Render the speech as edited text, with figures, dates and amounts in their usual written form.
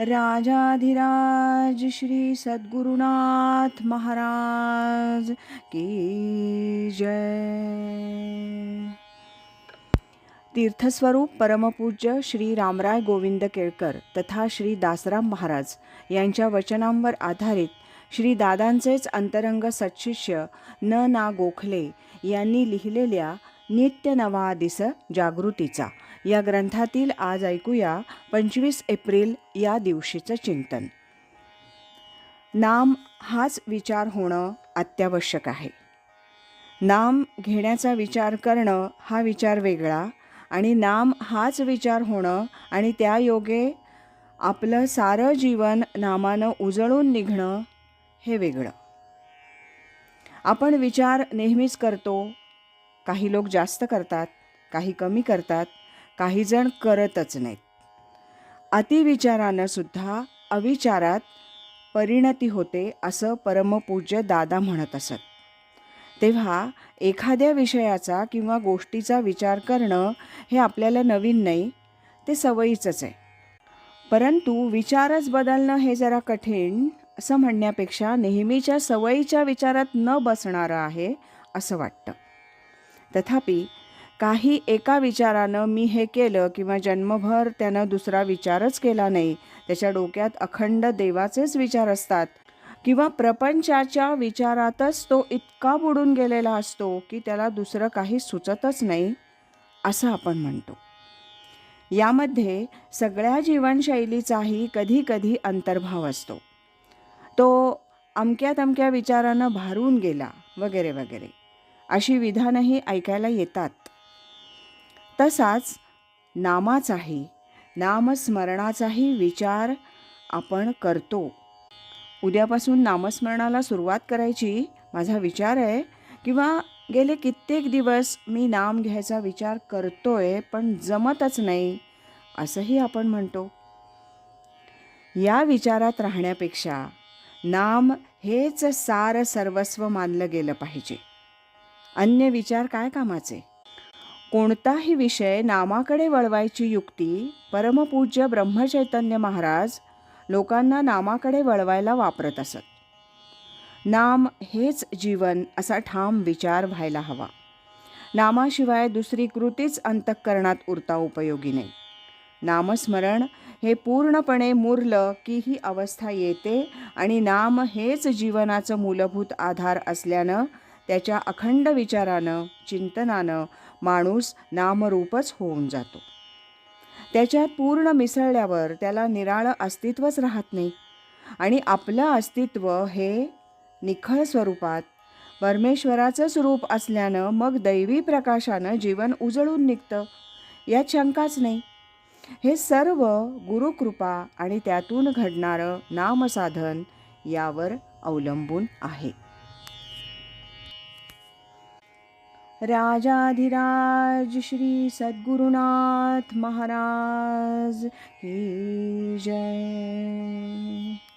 राजाधिराज श्री सद्गुरुनाथ महाराज की जय। तीर्थस्वरूप परमपूज्य श्री रामराय गोविंद केळकर तथा श्री दासराम महाराज यांच्या वचनांवर आधारित श्री दादांचेच अंतरंग सत्शिष्य ना गोखले यांनी लिहिलेल्या नित्य नवा दिस जागृतीचा या ग्रंथातील आज ऐकूया 25 एप्रिल या दिवशीचं चिंतन. नाम हाच विचार होणं अत्यावश्यक आहे. नाम घेण्याचा विचार करणं हा विचार वेगळा आणि नाम हाच विचार होणं आणि त्या योगे आपलं सारं जीवन नामानं उजळून निघणं हे वेगळं. आपण विचार नेहमीच करतो. काही लोक जास्त करतात, काही कमी करतात, काही जण करतच नाहीत. अतिविचारानं सुद्धा अविचारात परिणती होते असं परमपूज्य दादा म्हणत असत. तेव्हा एखाद्या विषयाचा किंवा गोष्टीचा विचार करणं हे आपल्याला नवीन नाही, ते सवयीचंच आहे. परंतु विचारच बदलणं हे जरा कठीण असं म्हणण्यापेक्षा नेहमीच्या सवयीच्या विचारात न बसणारं आहे असं वाटतं. तथापि काही एका विचारानं मी हे केलं किंवा जन्मभर त्यानं दुसरा विचारच केला नाही, त्याच्या डोक्यात अखंड देवाचेच विचार असतात किंवा प्रपंचाच्या विचारातच तो इतका बुडून गेलेला असतो की त्याला दुसरं काही सुचतच नाही असं आपण म्हणतो. यामध्ये सगळ्या जीवनशैलीचाही कधी कधी अंतर्भाव असतो. तो अमक्या तमक्या विचारानं भारून गेला वगैरे वगैरे अशी विधानंही ऐकायला येतात. तसाच नामाचाही नामस्मरणाचाही विचार आपण करतो. उद्यापासून नामस्मरणाला सुरुवात करायची माझा विचार आहे किंवा गेले कित्येक दिवस मी नाम घ्यायचा विचार करतोय पण जमतच नाही असंही आपण म्हणतो. या विचारात राहण्यापेक्षा नाम हेच सार सर्वस्व मानलं गेलं पाहिजे. अन्य विचार काय कामाचे. कोणताही विषय नामाकडे वळवायची युक्ती परमपूज्य ब्रह्मचैतन्य महाराज लोकांना नामाकडे वळवायला वापरत असत. नाम हेच जीवन असा ठाम विचार व्हायला हवा. नामाशिवाय दुसरी कृतीच अंतःकरणात उरता उपयोगी नाही. नामस्मरण हे पूर्णपणे मुरलं की ही अवस्था येते आणि नाम हेच जीवनाचं मूलभूत आधार असल्यानं त्याच्या अखंड विचारानं चिंतनानं माणूस नामरूपच होऊन जातो. त्याच्यात पूर्ण मिसळल्यावर त्याला निराळं अस्तित्वच राहत नाही आणि आपलं अस्तित्व हे निखळ स्वरूपात परमेश्वराचंच रूप असल्यानं मग दैवी प्रकाशानं जीवन उजळून निघतं, यात शंकाच नाही. हे सर्व गुरुकृपा आणि त्यातून घडणारं नामसाधन यावर अवलंबून आहे. राजाधिराज श्री सद्गुरुनाथ महाराज की जय.